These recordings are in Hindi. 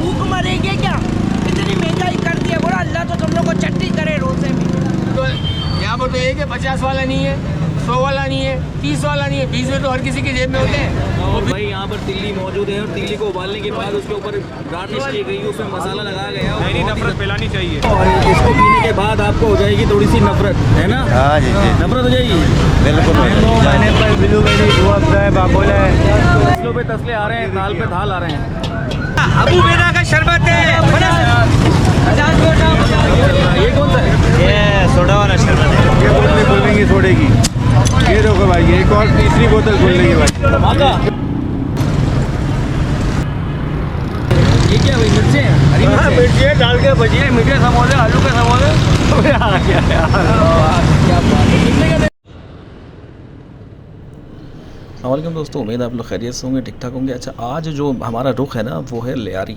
भूख मरेंगे क्या? इतनी महंगाई कर दी है, बोला अल्लाह तो तुम लोग को चट्टी करे रोजे में। तो यहाँ पर तो एक है, 50 वाला नहीं है, 100 वाला नहीं है, 30 वाला नहीं है, 20 में तो हर किसी की जेब में होते हैं। और भाई यहाँ पर तिल्ली मौजूद है और तिल्ली को उबालने के बाद उसके ऊपर गार्निश की गई, उसमें मसाला लगाया गया और नहीं नफरत फैलानी चाहिए। और इसको पीने के बाद आपको हो जाएगी थोड़ी सी नफरत, है ना? हाँ जी जी नफरत हो जाएगी बिल्कुल। मैंने पर ब्लूबेरी है, बाबुल है, तसलों पे तसले आ रहे हैं, थाल पे थाल आ रहे हैं। अबू बेदा का शरबत है। ये कौन सा है? ये सोडा वाला शरबत है। ये बोतलें खुलेंगी सोडे की, ये देखो भाई, एक और तीसरी बोतल खुल रही है भाई। धमाका। ये क्या भाई, मिर्चें हैं? हरी मिर्चें? मिर्ची डाल के भजिए, मीठे समोसे, आलू के समोसे। क्या बात है, कितने का? अस्सलाम दोस्तों, उम्मीद आप लोग खैरियत से होंगे, ठीक ठाक होंगे। अच्छा, आज जो हमारा रुख है ना वो है लियारी।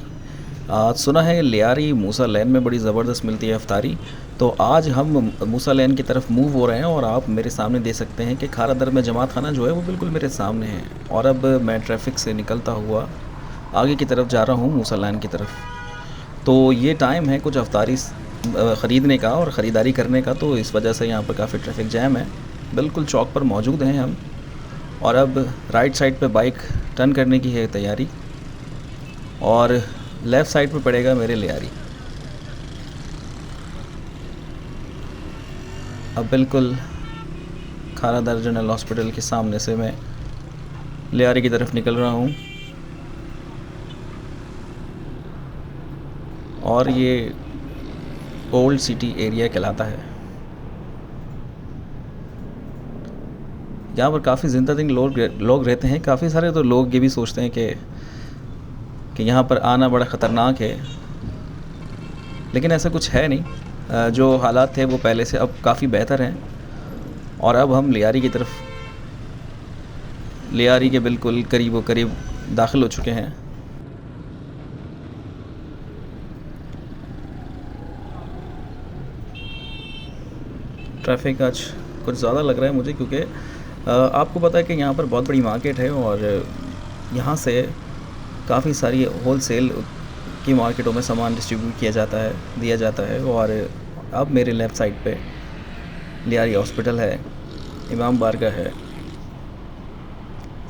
आज सुना है लियारी मूसा लेन में बड़ी ज़बरदस्त मिलती है अफ्तारी, तो आज हम मूसा लेन की तरफ मूव हो रहे हैं और आप मेरे सामने देख सकते हैं कि खारा दर में जमात खाना जो है वो बिल्कुल मेरे सामने है। और अब मैं ट्रैफिक से निकलता हुआ आगे की तरफ जा रहा हूँ मूसा लेन की तरफ। तो ये टाइम है कुछ अफ्तारी ख़रीदने का और ख़रीदारी करने का, तो इस वजह से यहाँ पर काफ़ी ट्रैफिक जैम है। बिल्कुल चौक पर मौजूद हैं हम और अब राइट साइड पे बाइक टर्न करने की है तैयारी और लेफ़्ट साइड पे पड़ेगा मेरे लियारी। अब बिल्कुल खारा दर जनरल हॉस्पिटल के सामने से मैं लियारी की तरफ निकल रहा हूँ और ये ओल्ड सिटी एरिया कहलाता है। यहाँ पर काफ़ी ज़िंदा दिन लोग रहते हैं। काफ़ी सारे तो लोग ये भी सोचते हैं कि यहाँ पर आना बड़ा ख़तरनाक है, लेकिन ऐसा कुछ है नहीं। जो हालात थे वो पहले से अब काफ़ी बेहतर हैं और अब हम लियारी की तरफ, लियारी के बिल्कुल करीब दाखिल हो चुके हैं। ट्रैफिक आज कुछ ज़्यादा लग रहा है मुझे, क्योंकि आपको पता है कि यहाँ पर बहुत बड़ी मार्केट है और यहाँ से काफ़ी सारी होलसेल की मार्केटों में सामान डिस्ट्रीब्यूट किया जाता है, दिया जाता है। और अब मेरे लेफ़्ट साइड पे लियारी हॉस्पिटल है, इमाम बारगाह है,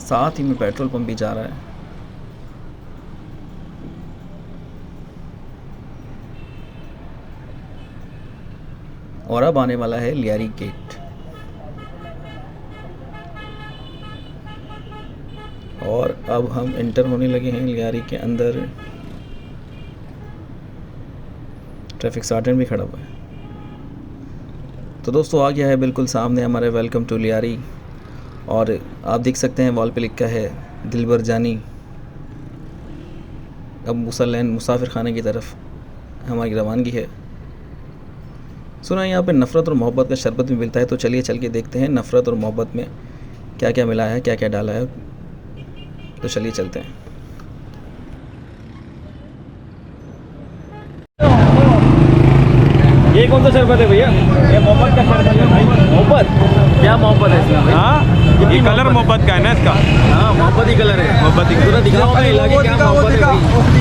साथ ही में पेट्रोल पंप भी जा रहा है। और अब आने वाला है लियारी गेट और अब हम इंटर होने लगे हैं लियारी के अंदर। ट्रैफिक सार्जेंट भी खड़ा हुआ है। तो दोस्तों, आ गया है बिल्कुल सामने हमारे वेलकम टू लियारी और आप देख सकते हैं वॉल पे लिखा है दिलबर जानी। अब मूसा लेन मुसाफिर खाने की तरफ हमारी रवानगी है। सुना है यहाँ पे नफ़रत और मोहब्बत का शरबत भी मिलता है, तो चलिए चल के देखते हैं नफ़रत और मोहब्बत में क्या क्या मिला है, क्या क्या डाला है। तो चलिए चलते हैं। ये कौन सा शरबत है भैया? ये मोहब्बत का शरबत है भाई। मोहब्बत? क्या मोहब्बत है इसमें भाई? हाँ, ये कलर मोहब्बत का है ना इसका। हाँ, मोहब्बत ही कलर है। मोहब्बत ही पूरा दिखाओ भाई, इलाके क्या मोहब्बत है भाई?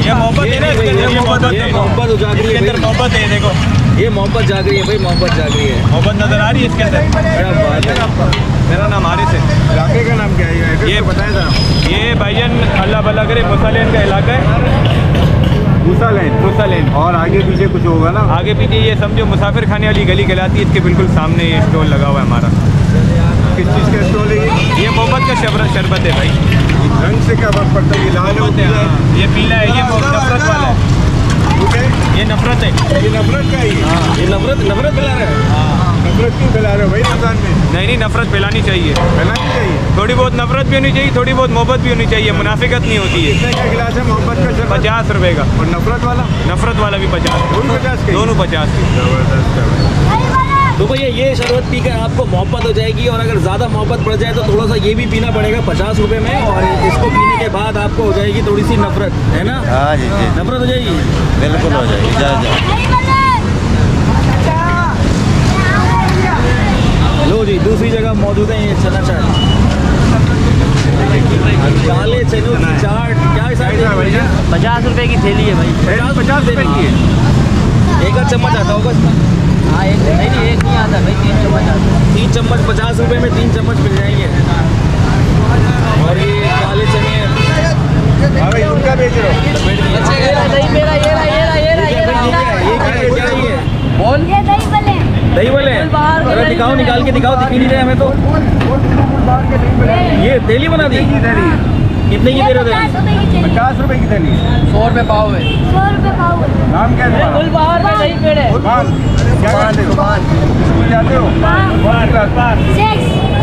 ये मोहब्बत है ना, इसके अंदर ये मोहब्बत है, मोहब्बत उजागर इसके है अंदर भाई। मोहब्बत है। देखो ये मोहब्बत जाग रही है भाई, मोहब्बत जाग रही है। मोहब्बत नजर आ रही है इसके अंदर। क्या बात है। मेरा नाम हारिस है। इलाके का नाम क्या है? ये बताया था ये भाईजान अल्लाह भला करे मूसा लेन का इलाका है। मूसा लेन। मूसा लेन और आगे पीछे कुछ होगा ना? आगे पीछे ये समझो मुसाफिर खाने वाली गली कहलाती है। इसके बिल्कुल सामने ये स्टॉल लगा हुआ है हमारा। किस चीज़ का स्टॉल है ये मोहब्बत का शरबत है भाई। रंग से क्या फर्क पड़ता है? ये लाल है, वो पीला है? ये पीला है, ये नफरत वाला है। ठीक है, ये नफरत है। ये नफरत का ही है। ये नफरत फैला रहा है। नफरत क्यों फैला रहे हो भाई रमजान में? नहीं नफरत फैलानी चाहिए। फैलानी चाहिए। थोड़ी बहुत नफरत भी होनी चाहिए, थोड़ी बहुत मोहब्बत भी होनी चाहिए। मुनाफिकत नहीं होती है। कितने का गिलास है मोहब्बत का शरबत? 50 रुपए का। और नफरत वाला? नफरत वाला भी 50। दोनों 50 के? दोनों 50 की। जबरदस्त है भाई। तो भैया ये शरबत पीकर आपको मोहब्बत हो जाएगी और अगर ज़्यादा मोहब्बत बढ़ जाए तो थोड़ा सा ये भी पीना पड़ेगा 50 रुपये में। और इसको पीने के बाद आपको हो जाएगी थोड़ी सी नफरत, है ना? हाँ जी जी, नफरत हो जाएगी, बिल्कुल हो जाएगी। जा लो जी, दूसरी जगह मौजूद है ये चना चाट, काले चनों की चाट। क्या हिसाब है भैया? 50 रुपए की थैली है भाई। 50 रुपए की है। एक आध चम्मच आता होगा हाँ एक नहीं एक नहीं आता भाई, 3 चम्मच आता है। 3 चम्मच 50 रुपए में 3 चम्मच मिल जाएंगे। और ये काले चने हाँ भाई उनका बेच रहा हूँ। नहीं मेरा ये रहा। बोल ये दही भल्ले दही वाले अरे दिखाओ, निकाल के दिखाओ, दिख ही नहीं रहे हमें तो। ये थैली बना दी, कितने की दे रहे थे? 50 रुपए की थैली। 100 रुपए पाव है। 100 रुपए पाव है। नाम क्या है तुम्हारा? गुलबहार में दही पेड़ है। उर्बान। क्या करते हो? स्कूल जाते हो? कौन सी क्लास? 6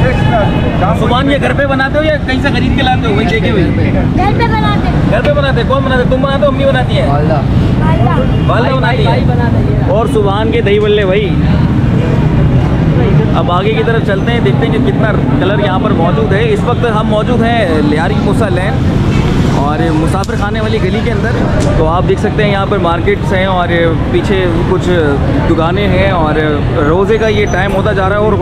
6 क्लास। शाम को सुबह ये घर पे बनाते हो या कहीं से खरीद के लाते हो? वही देखे हुए घर पे बनाते हैं। घर पे बनाते हैं। कौन बनाते है? तुम बनाते हो, अम्मी बनाती है? वाला वालदा बनाती है। और सुबहान के दही बल्ले भाई। अब आगे की तरफ चलते हैं, देखते हैं कि कितना कलर यहाँ पर मौजूद है। इस वक्त हम मौजूद हैं लियारी मूसा लैन और मुसाफिर खाने वाली गली के अंदर। तो आप देख सकते हैं यहाँ पर मार्केट्स हैं और पीछे कुछ दुकानें हैं और रोज़े का ये टाइम होता जा रहा है। और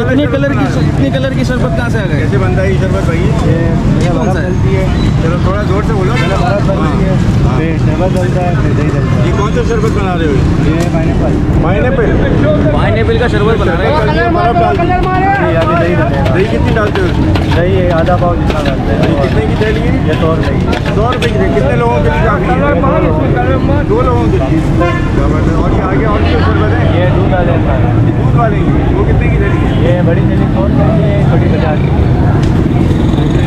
इतने कलर की शरबत कहाँ से आ गए? कैसे बनता है ये शरबत भाई? ये कौन सा है? चलो थोड़ा जोर से बोलो। शरबत डलता है, दही डलता है। ये कौन सा शरबत बना रहे हो? ये पाइनएप्पल का शरबत बना रहे हैं। बर्फ डालते हैं। दही कितनी डालते हो? दही आधा पाव जितना डालते हैं। कितने की थैली है? ये 100 रुपए की। 100 रुपए की थैली। कितने लोगों के लिए काफी है? 2 लोगों के लिए। जबरदस्त। और क्या आगे और क्या शरबत है? ये दूध वाले हैं। ये दूध वाले की। वो कितने की थैली है? ये बड़ी थैली 100 रुपए की है, छोटी 50 की।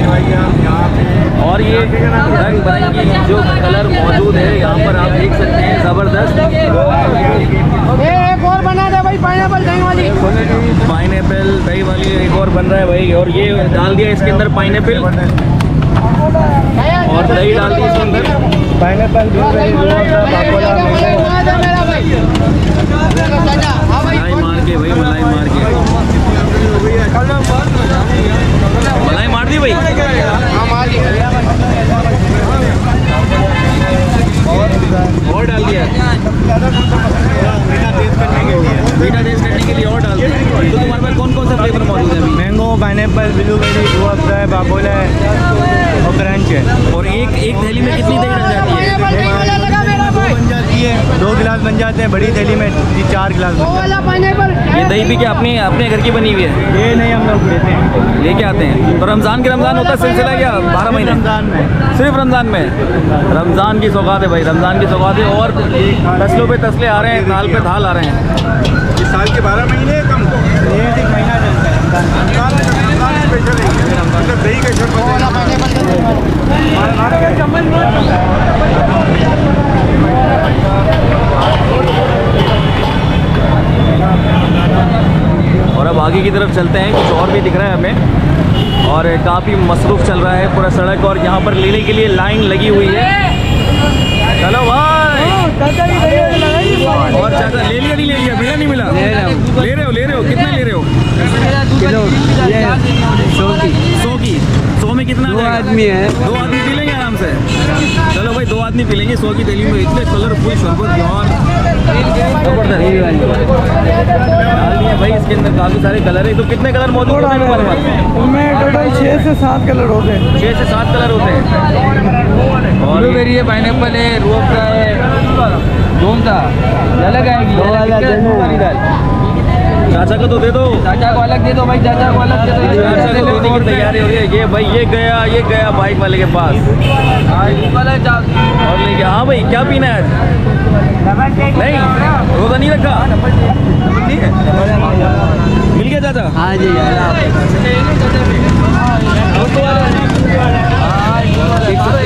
भाई आप यहाँ पे और ये रंग बिरंगी जो कलर मौजूद है यहाँ पर आप देख सकते हैं, ज़बरदस्त। एक और बना दे भाई, पाइनएप्पल दही वाली। पाइनएप्पल दही वाली एक और बन रहा है भाई। और ये डाल दिया इसके अंदर पाइनएप्पल और दही डाल दी इसके अंदर। पाइनएप्पल ब्लूबेरी बाकोला मलाई मार के भाई, मलाई मार के, मलाई मार दी भाई। और डाल दिया मीठा टेस्ट करने के लिए और डाल दिया। तो तुम्हारे पास कौन कौन सा फ्लेवर मौजूद है अभी? मैंगो, पाइनएप्पल, ब्लूबेरी, रूअफ़ज़ा है, बाकोला है और क्रंच है। और एक थैली में कितनी दही डल जाती है? 2 गिलास बन जाते हैं, बड़ी थैली में 4 गिलास बन जाते ये दही भी क्या अपने घर की बनी हुई है? हैं। ये नहीं हम लोग लेते हैं, लेके आते हैं। तो रमज़ान होता है सिलसिला क्या 12 महीने? रमज़ान में। सिर्फ रमज़ान में? रमज़ान की सौगात है भाई, रमज़ान की सौगात है। और तसलों पे तसले आ रहे हैं, थाल पे थाल आ रहे हैं। इस साल के 12 महीने कम ये 1 महीना चलता है रमज़ान स्पेशल है। मतलब दही का शरबत और अब आगे की तरफ चलते हैं, कुछ और भी दिख रहा है हमें। और काफ़ी मसरूफ़ चल रहा है पूरा सड़क और यहाँ पर लेने के लिए लाइन लगी हुई है। चलो भाई। और चाचा ले लिया नहीं ले लिया? मिला नहीं मिला? ले रहे हो कितना ले रहे हो? किलो 100 की। 100 में कितना? 2 आदमी है। 2 आदमी पी लेंगे आराम से। चलो भाई 2 आदमी पी लेंगे 100 की थैली में। इतने कलरफुल शरबत यार, जबरदस्त डाल दिए भाई इसके अंदर। काफ़ी सारे कलर है। तो कितने कलर मौजूद होते हैं हमारे पास? उसमें टोटल 6 से 7 कलर होते हैं। 6 से 7 कलर होते हैं। और ब्लूबेरी है, पाइनएप्पल है, रूअफ़ज़ा है, जोमता अलग आएगी। चाचा को तो दे दो, चाचा को अलग दे दो भाई, चाचा को अलग दे दो। चाचा को देने की तैयारी हो रही है। ये भाई ये गया बाइक वाले के पास और लेके। हाँ भाई क्या पीना है आज? नहीं रोज़ा नहीं रखा? नहीं है? मिल गया चाचा? हाँ जी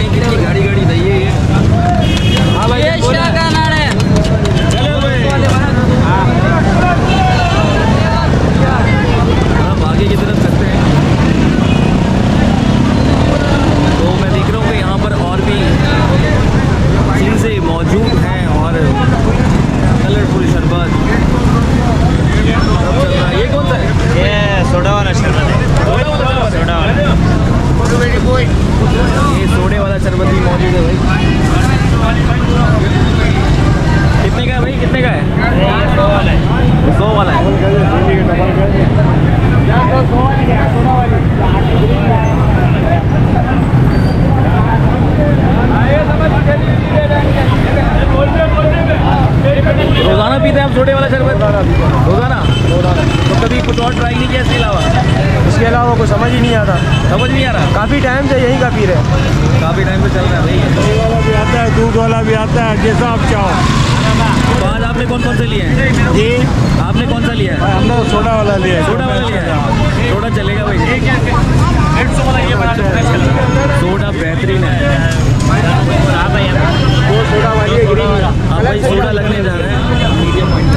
कितनी गाड़ी दही है ये। हाँ भाई चलो भाई। अब आगे की तरफ चलते हैं। तो मैं देख रहा हूँ कि यहाँ पर और भी चीज़ें मौजूद हैं और कलरफुल शरबत सब चल रहा है। ये कौन सा है? ये सोडा वाला शरबत है। सोडा वाला। नहीं आ रहा? काफ़ी टाइम से यहीं का पी रहे हैं। काफ़ी टाइम से चल रहा है भाई। दही वाला भी आता है, दूध वाला भी आता है, जैसा आप चाहो। तो आज आपने कौन कौन से लिए हैं? जी आपने कौन सा लिया है? हमने सोडा वाला लिया है। सोडा वाला लिया है? सोडा चलेगा भाई। सोडा बेहतरीन है। वो सोडा वाली है ग्रीन वाला। हाँ भाई सोडा लगने जा रहा है मीडियम पॉइंट।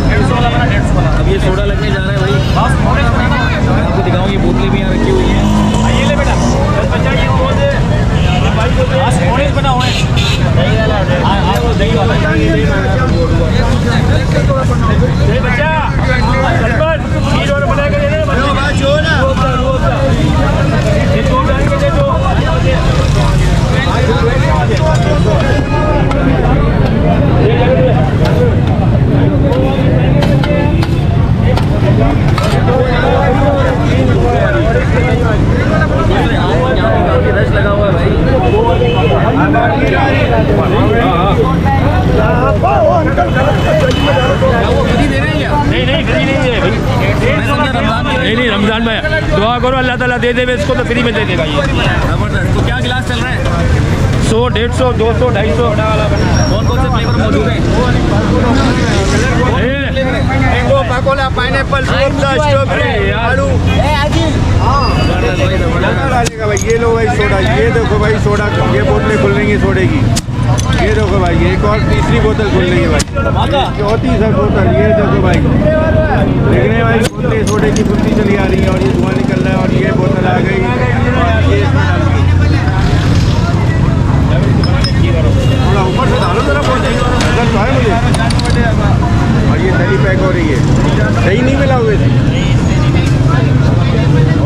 अब ये सोडा लगने जा रहा है भाई। मैं आपको दिखाऊँ, ये बोतलें भी यहाँ रखी हुई हैं। काफी रश लगा हुआ है भाई। वो फ्री दे रहे हैं क्या? नहीं फ्री नहीं है भाई। मैं समझा रमजान में। नहीं रमजान में दुआ करो अल्लाह ताला दे दे, इसको तो फ्री में दे देगा ये। जबरदस्त। तो क्या गिलास चल रहा है? 100, 150, 200, 250। कौन कौन से फ्लेवर मौजूद हैं? मैंगो, पकोड़ा, पाइनएप्पल, स्ट्रॉबेरी, आलू। जबरदस्त भाई, जबरदस्त। डालेगा भाई। ये लो भाई सोडा, ये देखो भाई सोडा, ये बोतलें खुल रही हैं सोडे की। ये देखो भाई, एक और तीसरी बोतल खुल रही है भाई। चौथी सर बोतल, ये देखो भाई। देखने भाई बोतलें सोडे की खुलती चली आ रही है और ये धुआं निकल रहा है और ये बोतल आ गई। ये इसमें डाल दी। थोड़ा ऊपर से डालो जरा बोतल, नजर तो है मुझे। और ये दही पैक हो रही है, दही नहीं मिला हुए थे।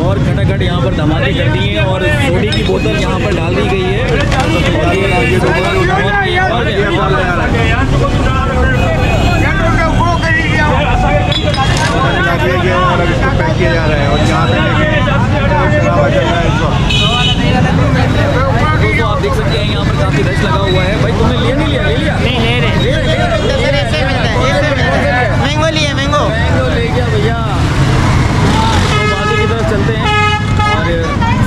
और खटाखट यहाँ पर धमाके कर दिए हैं और सोडे की बोतल यहाँ पर डाल दी गई है। और ये बोतल उठाई और ये अब डाल रहा है। और अब इसको पैक किया जा रहा है और यहाँ पे शराबा चल रहा है इसको। तो आप देख सकते हैं यहाँ पर काफ़ी रश लगा हुआ है। भाई तुमने लिया नहीं लिया? ले लिया? नहीं ले रहे। मैंगो लिए मैंगो ले गया भैया। तो आगे की तरफ चलते हैं और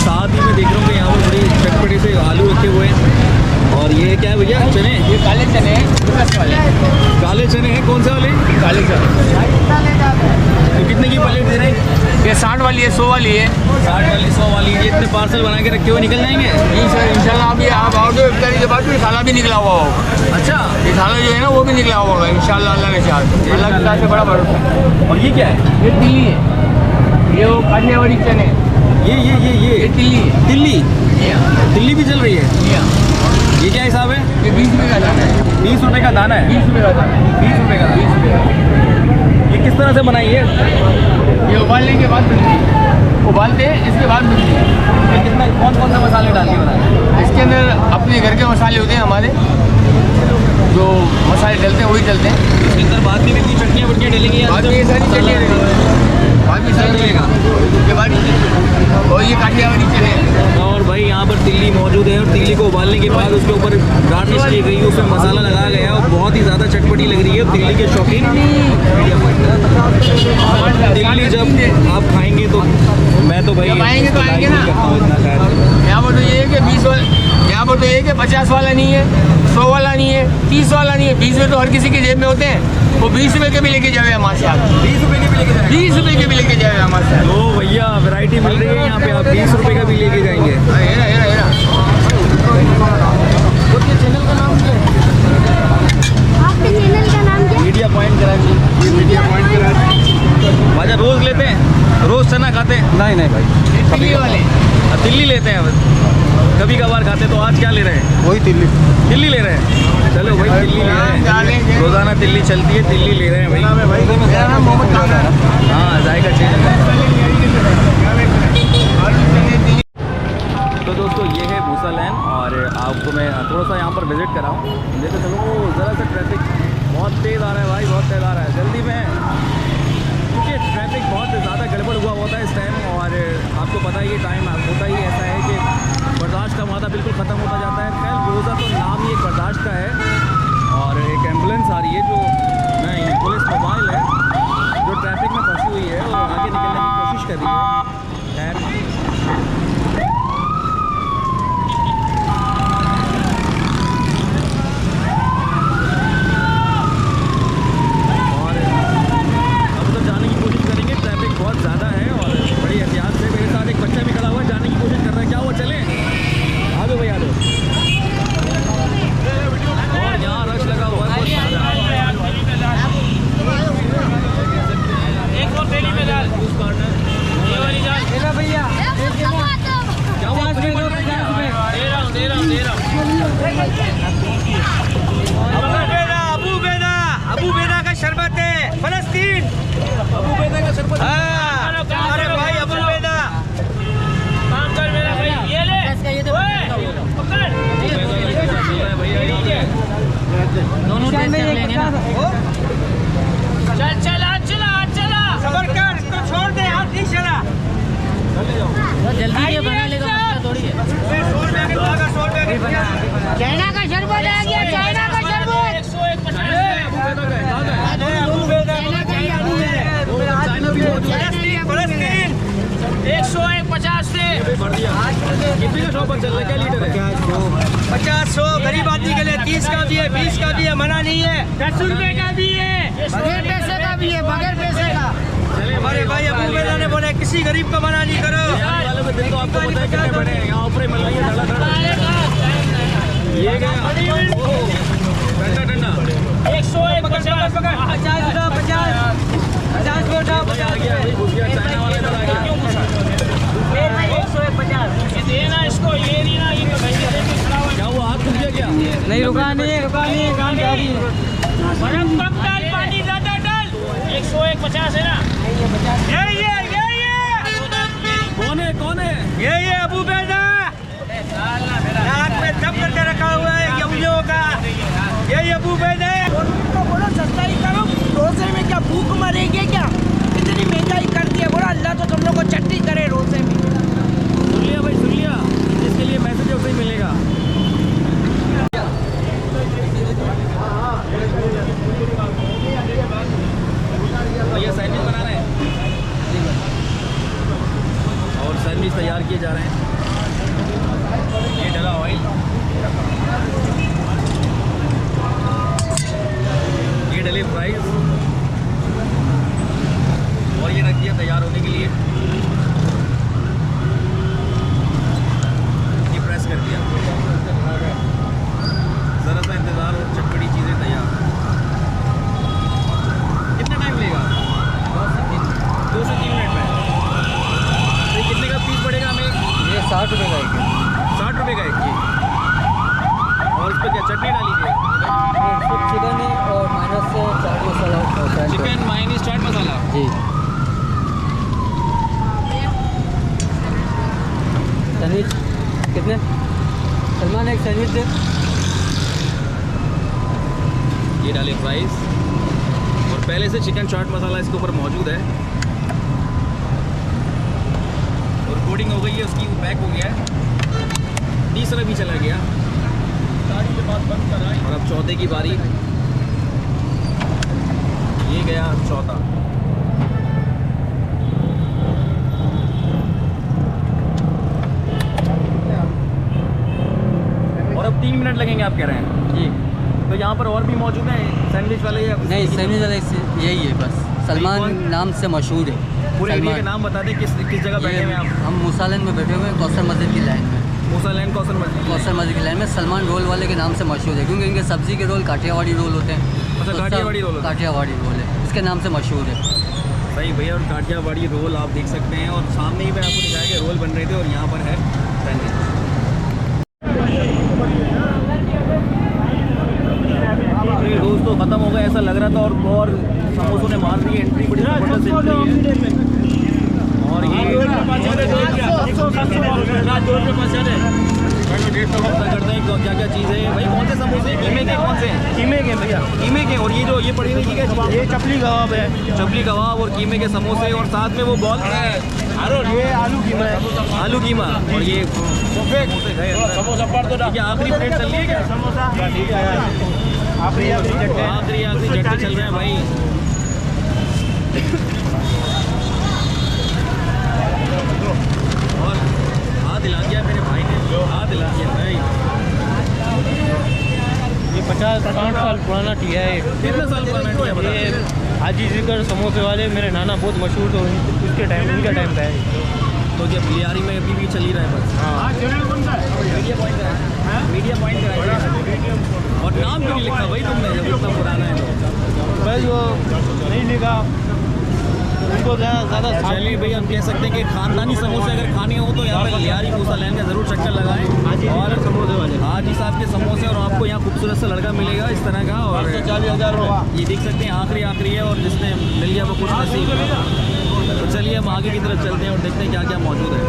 साथ ही में देख रहा हूँ कि यहाँ पर बड़ी चटपटी से आलू रखे हुए हैं। और ये क्या है भैया? चने? ये काले चने हैं वाले। काले चने हैं? कौन से वाले? काले चने। तो कितने की प्लेट दे रहे हैं? ये 60 वाली है, 100 वाली है। 60 वाली, 100 वाली। ये इतने पार्सल बना के रखे हुए निकल जाएंगे? जी सर, इंशाल्लाह अभी आप आओगे इफ्तारी के बाद भी खाना भी निकला हुआ होगा। अच्छा, ये खाना जो है ना वो भी निकला हुआ होगा इंशाल्लाह, अल्लाह के साथ। अल्लाह के साथ से बड़ा भरोसा है। और ये क्या है? ये तिल्ली है, ये वो काटने वाली चने। ये तिल्ली है। तिल्ली? जी हाँ, तिल्ली भी चल रही है? जी हाँ। ये क्या हिसाब है? ये 20 रुपये का दाना है। 20 रुपये का दाना है? 20 रुपये का दाना है। 20 रुपये का? 20 रुपये का। ये किस तरह से बनाई है? ये उबालने के बाद बनती है, उबालते हैं इसके बाद बनती है। ये कितना, कौन कौन से मसाले डाल के बनाए हैं? इसके अंदर अपने घर के मसाले होते हैं हमारे, जो मसाले डलते हैं वही डलते हैं। इसके अंदर बाद में भी कोई चटनियाँ वटनियाँ डलेंगी? बाद में ये सारी चटनियाँ डलेंगी, बाद में सारी डलेगा ये बारी। और ये काठियावाड़ी चने हैं। और भाई यहाँ पर तिल्ली मौजूद है और तिल्ली को उबालने के बाद उसके ऊपर गार्निश की गई, उसमें मसाला लगाया गया और बहुत ही ज़्यादा चटपटी लग रही है। तिल्ली के शौकीन तिल्ली जब आप खाएंगे तो मैं तो भाई जब आएंगे तो आएंगे ना। यहाँ पर तो ये है कि 20 वाला, यहाँ पर तो ये है कि 50 वाला नहीं है, 100 वाला नहीं है, 30 वाला नहीं है। 20 में तो हर किसी की जेब में होते हैं, वो 20 रुपये के भी लेके जाए हमारे साथ। 20 रुपये के भी लेके जाएंगे? 20 रुपये के भी लेके जाए हमारे साथ। तो भैया वैरायटी मिल रही है यहाँ पे, आप 20 रुपये का भी लेके जाएंगे। चैनल का नाम क्या है? आपके चैनल का नाम क्या है? Media point Karachi. ये मीडिया पॉइंट कराची। भाजा रोज़ लेते हैं? रोज़ चना खाते हैं? नहीं भाई, तिल्ली वाले तिल्ली लेते हैं, कभी कभार खाते हैं। तो आज क्या ले रहे हैं? वही तिल्ली। तिल्ली ले रहे हैं? चलो भाई तिल्ली ले रहे हैं, रोज़ाना तिल्ली चलती है, तिल्ली ले रहे हैं भाई। मेरा नाम मोहम्मद खान है। हाँ, जायका चैनल। तो दोस्तों ये है मूसा लैन और आपको मैं थोड़ा सा यहाँ पर विज़िट कराऊँ। जैसे चलो ज़रा सा ट्रैफिक बहुत तेज़ आ रहा है भाई, बहुत तेज़ आ रहा है। जल्दी में, क्योंकि ट्रैफिक बहुत ज़्यादा गड़बड़ हुआ होता है इस टाइम और आपको पता ही है टाइम होता ही ऐसा है कि बर्दाश्त का मादा बिल्कुल ख़त्म होता जाता है। खैर रोज़ा तो नाम ही एक बर्दाश्त का है और एक एम्बुलेंस आ रही है जो नहीं पुलिस मोबाइल है जो ट्रैफिक में फंसी हुई है और आगे निकलने की कोशिश कर रही है। खैर दोनों टेस्ट कर लेंगे ना। चल चल आज चला सबर कर, इसको छोड़ दे, हाथ नहीं चला। तो जल्दी ये बना लेगा, मसला थोड़ी है। चाइना का शरबत आ गया, चाइना का शरबत। 101 से 50 100 गरीब आदमी के लिए, 30 का भी है, 20 का भी है, मना नहीं है, 10 रुपए का भी है, बगैर पैसे का भी है, बगैर पैसे का। हमारे भाई अबू बेदा ने बोले किसी गरीब को मना नहीं करो। ये गया ठंडा 101 50 देना इसको, ये नहीं ना, ये तो क्या हुआ, हाथ खुल गया क्या? नहीं रुका नहीं है, काम जारी है। बर्फ कम डाल, पानी ज्यादा डाल। 101 50 है ना, ये कौन है? ये अबू बेदा नाक में दब करके रखा हुआ है यहूदियों का, ये अबू बेदा है। उनको बोलो सस्ता ही करो, रोजे में क्या भूख मरेंगे क्या? इतनी महंगाई कर दी है, बोला अल्लाह तो तुम लोग को चट्टी करे रोजे में। सुन लिया भाई, सुन लिया, जिसके लिए मैसेज है उसे ही मिलेगा। भैया सैंडविच बना रहे हैं और सैंडविच तैयार किए जा रहे हैं। ये डला ऑयल, ये डले फ्राइज और ये रख दिया तैयार होने के लिए। ये प्रेस कर दिया, ज़रा सा इंतज़ार और चटपटी चीज़ें तैयार। कितना टाइम लेगा? 2 से 3 मिनट में। तो कितने का पीस पड़ेगा हमें? ये 60 रुपये का एक है। 60 रुपये का एक। और इस पर क्या चटनी डालीजिए? चिकन है और माइनस से चाट मसाला होता है। Chicken minus chaat masala. जी सैंडविच कितने? सलमान एक सैंडविच दे। ये डाले फ्राइज और पहले से चिकन चाट मसाला इसके ऊपर मौजूद है और कोटिंग हो गई है उसकी, पैक हो गया है। तीसरा भी चला गया और अब चौथे की बारी। ये गया चौथा। और अब 3 मिनट लगेंगे आप कह रहे हैं? जी तो यहाँ पर और भी मौजूद हैं सैंडविच वाले या नहीं, सैंडविच वाला यही है बस। सलमान नाम से मशहूर है। पूरे एरिया सलमान। के नाम बता दें, किस जगह बैठे हुए हैं आप? हम मूसा लैन में बैठे हुए हैं, कौसर मस्जिद की लाइन में। मूसा लैन कौसर मस्जिद। कौसर मस्जिद की लाइन में सलमान रोल वाले के नाम से मशहूर है, क्योंकि इनके सब्जी के रोल काठियावाड़ी रोल होते हैं। अच्छा, तो काठियावाड़ी रोल होते हैं। काठियावाड़ी रोल है, इसके नाम से मशहूर है। सही भैया, और काठियावाड़ी रोल आप देख सकते हैं और सामने ही मैं आपको दिखाया कि रोल बन रहे थे और यहाँ पर है सैंडविच। दोस्तों ख़त्म हो गया ऐसा लग रहा था और समोसों ने मार दी एंट्री, बड़ी ज़बरदस्त एंट्री है। और ये करते हैं क्या क्या चीज़ है भाई? कौन से समोसे? कीमे के? कौन से हैं? कीमे के भैया, कीमे के। और ये जो ये पड़ी हुई क्या चीज़? ये चपली कबाब है। चपली कबाब और कीमे के समोसे और साथ में वो बॉल, ये आलू कीमा है। आलू कीमा और ये समोसा पड़ दो। क्या आखिरी प्लेट चल रही है क्या? समोसा आखिरी चट्टे चल रहे हैं भाई। और हाथ हिला दिया मेरे भाई ने, हाथ हिला दिया भाई। ये 50-60 साल पुराना टिया है। कितने साल पुराना टिया बता? ये हाजी जिक्र समोसे वाले मेरे नाना बहुत मशहूर थे, उनके टाइम का है। तो क्या लियारी में अभी भी चल ही रहा है बस? हाँ, मीडिया पॉइंट का है। मीडिया पॉइंट का है। और नाम क्यों नहीं लिखा भाई तुमने जब इतना पुराना है? तो बस वो नहीं लिखा उनको ज़्यादा। चलिए भाई, हम कह सकते हैं कि खानदानी समोसे अगर खाने हो तो यहाँ पर लियारी मूसा लैन का ज़रूर चक्कर लगाएं। और समोसे वाले हाजी साहब के समोसे, और आपको यहाँ खूबसूरत सा लड़का मिलेगा इस तरह का। और 40,000 ये देख सकते हैं आखिरी है और जिसने मिल गया वो खुश नसीब। तो चलिए हम आगे की तरफ चलते हैं और देखते हैं क्या क्या मौजूद है।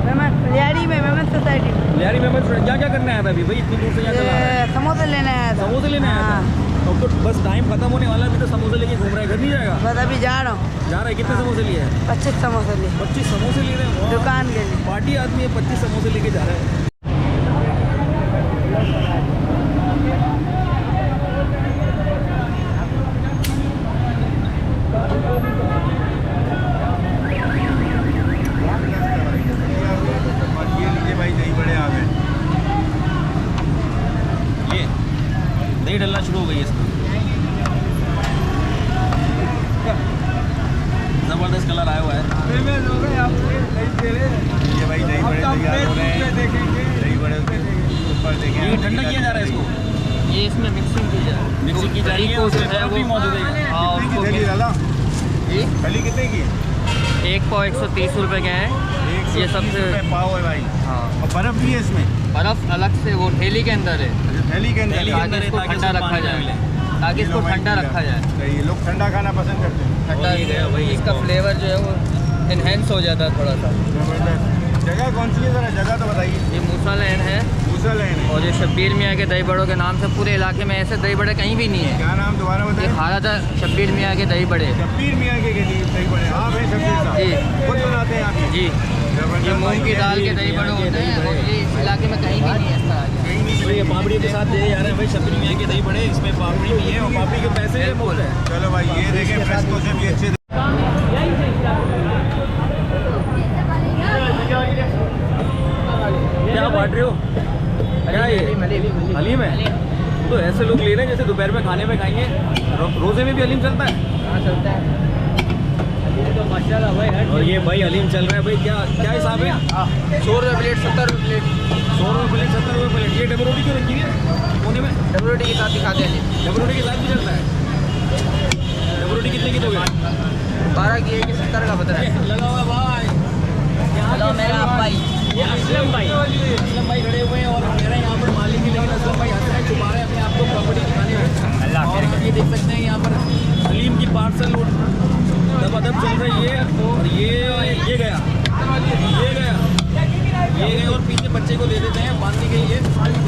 लियारी में मेमन सोसाइटी में लियारी में क्या क्या करने आया था अभी भाई, इतनी दूर से यहाँ चला आया? समोसे लेने आया था। समोसे लेने आया था? अब तो बस टाइम खत्म होने वाला है, अभी तो समोसे लेके घूम रहा है, घर नहीं जाएगा? बस अभी जा रहा हूँ। जा रहा है, कितने समोसे लिए हैं? 25 समोसे लिए 25 समोसे ले रहे हैं, वाह। दुकान के लिए। पार्टी आदमी है, 25 समोसे लेके जा रहा है। ये लीजिए भाई, दही बड़े आ गए। ये दही डलना शुरू हो गई है इसमें, जबरदस्त कलर आया हुआ है। ये भाई दही बड़े तैयार हो रहे हैं। दही बड़े के ऊपर देखें, ये ठंडा किया जा रहा है इसको? ये इसमें मिक्सिंग की जाए, मिक्सिंग की जा रही है, उसमें बर्फ भी मौजूद है। हाँ कितने की उसको थैली डाला? जी थैली कितने की? एक पाव 130 रुपए के हैं। ये 130 सबसे रुपए पाव है भाई। हाँ और बर्फ भी है इसमें? बर्फ अलग से वो ठेली के अंदर है, थैली के अंदर थैली के अंदर है, इसको ताकि ठंडा उसमें रखा पानी ना जाए, मिले। ताकि इसको ठंडा रखा जाए। सही है, लोग ठंडा खाना पसंद करते हैं। ठंडा वही है, वही इसका इसको। फ्लेवर जो है वो इन्हेंस हो जाता है थोड़ा सा। जबरदस्त। जगह कौन सी है, जरा जगह तो बताइए। ये मूसा लैन है मूसा लैन है। और ये शब्बीर मियाँ के दही बड़ों के नाम से पूरे इलाके में ऐसे दही बड़े कहीं भी नहीं है। क्या नाम दोबारा ये बताएं? खा रहा था शब्बीर मियाँ के दही बड़े। शब्बीर मियाँ के लिए दही बड़े आप हैं? शब्बीर साहब जी। खुद बनाते हैं आप? जी, ये मूंग की दाल के दही बड़े होते हैं और ये इस इलाके में कहीं भी नहीं है इस तरह के। कहीं नहीं तो ये पापड़ी के साथ दे जा रहे हैं भाई, शब्बीर मियाँ के दही बड़े, इसमें पापड़ी भी है और पापड़ी के पैसे भी मुफ्त है। चलो भाई, ये देखें फ्रेस्को से भी अच्छे। क्या बांट रहे हो? क्या ये हलीम है? तो ऐसे लोग ले रहे हैं जैसे दोपहर में खाने में खाएंगे। रोजे में भी हलीम चलता है? हाँ चलता है। तो माशाल्लाह भाई और ये भाई हलीम चल रहा है भाई, क्या क्या हिसाब है? 100 रुपये प्लेट, 70 रुपये प्लेट। 100 रुपये प्लेट, 70 रुपये प्लेट। ये डबल रोटी क्यों रखी है कोने में? डबल रोटी के साथ ही खाते हैं। डबल रोटी के साथ भी चलता है? डबल रोटी कितने की दोगे? 12 की है कि 70 का बता है। लगा हुआ भाई, हेलो मेरा भाई, ये असलम भाई खड़े हुए हैं और मेरा यहाँ पर मालिक ही, लेकिन असलम भाई हंस रहे हैं, छुपा रहे हैं अपने आप को प्रॉपर्टी दिखाने में। और ये देख सकते हैं यहाँ पर हलीम की पार्सल दबादब चल रही है। और ये गया, ये गया और पीछे बच्चे को दे देते हैं बांधने के लिए।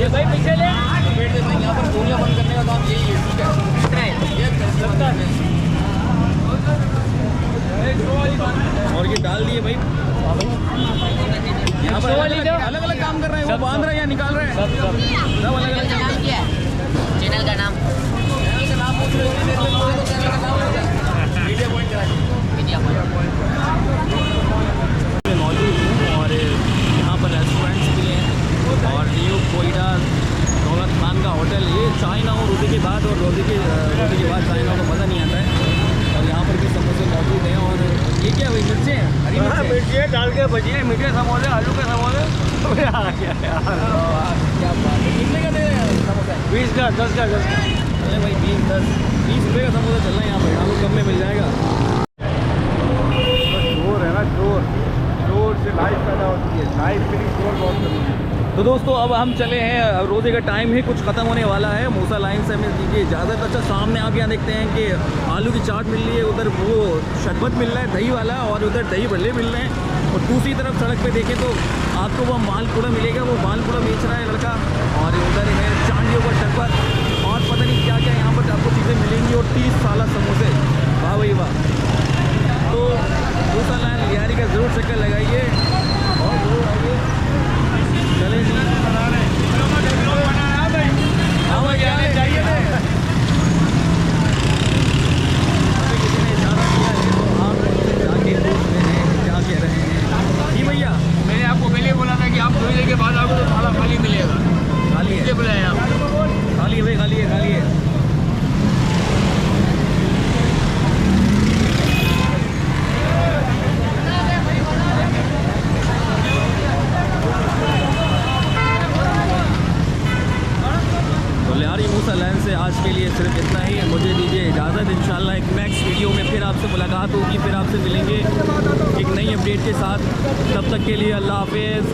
ये भाई पीछे ले लपेट देते हैं। यहाँ पर गोलियाँ बंद करने का काम यही है, ठीक है? ये लगता है और ये डाल दिए भाई। यहाँ पर अलग अलग काम कर रहे हैं, वो बांध रहे हैं या निकाल रहे हैं, सब अलग अलग काम। चैनल का नाम चैनल का नाम पूछ रहे हैं, चैनल का नाम हो जाए मीडिया पॉइंट करा मीडिया मौजूद हूँ। और यहाँ पर रेस्टोरेंट्स भी हैं और न्यू कोयडा दौलत खान का होटल। ये चाय ना हो रोटी की बात, और रोटी की बात चाय ना हो तो मज़ा नहीं आता है। और यहाँ पर भी समोसे मौजूद हैं। और ये क्या भाई, मिर्चें हैं? हरी मिर्चें, मिर्ची डाल के भजिए, मीठे समोसे, आलू के समोसे। क्या बात है। कितने का दे रहे हैं समोसा? 20 का, 10 का, 10 का। अरे भाई 20 रुपये का समोसा चल रहा है यहाँ पर, आपको कम में मिल जाएगा। शोर है ना, शोर से लाइफ पैदा होती है। लाइफ के लिए शोर बहुत जरूरी है। तो दोस्तों अब हम चले हैं, रोज़े का टाइम ही कुछ ख़त्म होने वाला है। मूसा लाइन से हमें दीजिए इजाज़त। अच्छा, सामने आप यहाँ देखते हैं कि आलू की चाट मिल रही है, उधर वो शरबत मिल रहा है दही वाला, और उधर दही भल्ले मिल रहे हैं। और दूसरी तरफ सड़क पे देखें तो आपको वो मालपुड़ा मिलेगा, वो मालपुड़ा बेच रहा है लड़का। और उधर है चांदियों का शरबत और पता नहीं क्या क्या यहाँ पर आपको चीज़ें मिलेंगी। और 30 साल समोसे, वाह भाई वाह। तो मूसा लाइन लियारी का ज़रूर चक्कर लगाइए और ज़रूर आइए। चले जी, हाँ भाई आने चाहिए थे। किसी ने इशारा किया है तो आप जाके पूछ रहे हैं क्या कह रहे हैं। जी भैया, मैंने आपको पहले बोला था कि आप थोड़ी देर के बाद आओगे तो खाना खाली मिलेगा। खाली है? इसलिए बुलाया आप। खाली है भाई, खाली है, खाली है। मूसा लैन से आज के लिए सिर्फ इतना ही। मुझे दीजिए इजाज़त। इंशाल्लाह एक नेक्स्ट वीडियो में फिर आपसे मुलाकात होगी, फिर आपसे मिलेंगे एक नई अपडेट के साथ। तब तक के लिए अल्लाह हाफिज़।